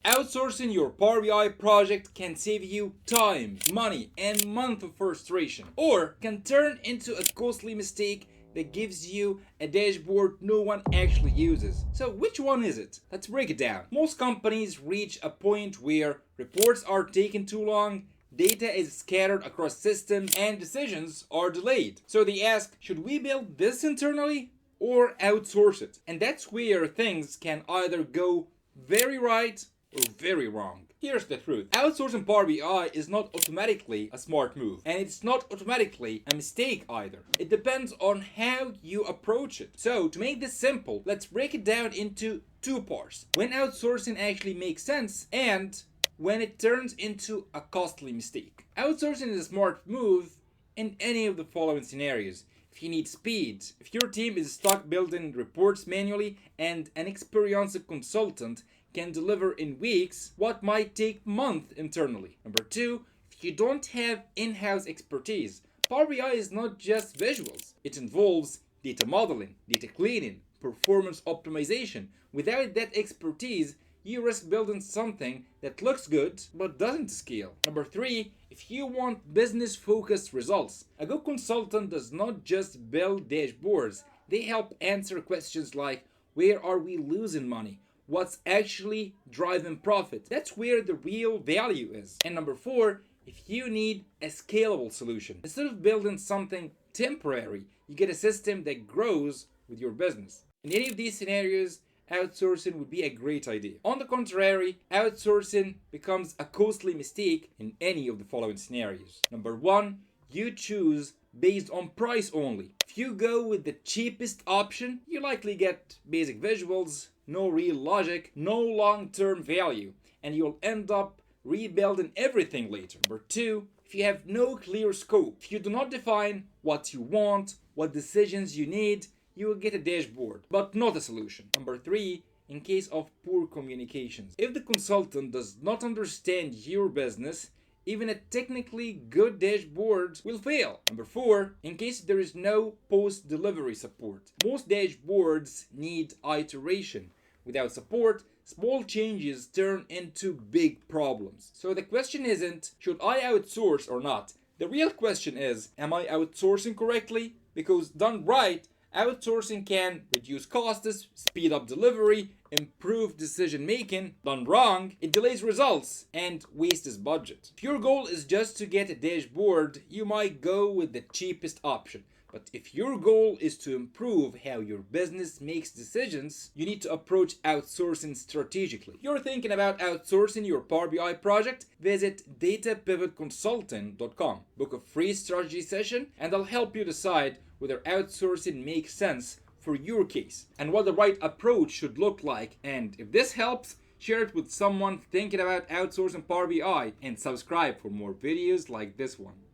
Outsourcing your Power BI project can save you time, money, and months of frustration, or can turn into a costly mistake that gives you a dashboard no one actually uses. So which one is it? Let's break it down. Most companies reach a point where reports are taking too long, data is scattered across systems, and decisions are delayed. So they ask, should we build this internally or outsource it? And that's where things can either go very right or very wrong. Here's the truth. Outsourcing Power BI is not automatically a smart move, and it's not automatically a mistake either. It depends on how you approach it. So, to make this simple, let's break it down into two parts. When outsourcing actually makes sense, and when it turns into a costly mistake. Outsourcing is a smart move in any of the following scenarios. If you need speed, if your team is stuck building reports manually and an experienced consultant can deliver in weeks what might take months internally. Number two, if you don't have in-house expertise, Power BI is not just visuals. It involves data modeling, data cleaning, performance optimization. Without that expertise, you risk building something that looks good but doesn't scale. Number three, if you want business-focused results, a good consultant does not just build dashboards. They help answer questions like, where are we losing money? What's actually driving profit? That's where the real value is. And number four, if you need a scalable solution, instead of building something temporary, you get a system that grows with your business. In any of these scenarios, outsourcing would be a great idea. On the contrary, outsourcing becomes a costly mistake in any of the following scenarios. Number one, you choose based on price only. If you go with the cheapest option, you likely get basic visuals, no real logic, no long-term value, and you'll end up rebuilding everything later. Number two, if you have no clear scope, if you do not define what you want, what decisions you need, you will get a dashboard, but not a solution. Number three, in case of poor communications. If the consultant does not understand your business, even a technically good dashboard will fail. Number four, in case there is no post-delivery support. Most dashboards need iteration. Without support, small changes turn into big problems. So the question isn't, should I outsource or not? The real question is, am I outsourcing correctly? Because done right, outsourcing can reduce costs, speed up delivery, improve decision making. Done wrong, it delays results and wastes budget. If your goal is just to get a dashboard, you might go with the cheapest option. But if your goal is to improve how your business makes decisions, you need to approach outsourcing strategically. If you're thinking about outsourcing your Power BI project, visit datapivotconsulting.com. Book a free strategy session and I'll help you decide whether outsourcing makes sense for your case and what the right approach should look like. And if this helps, share it with someone thinking about outsourcing Power BI and subscribe for more videos like this one.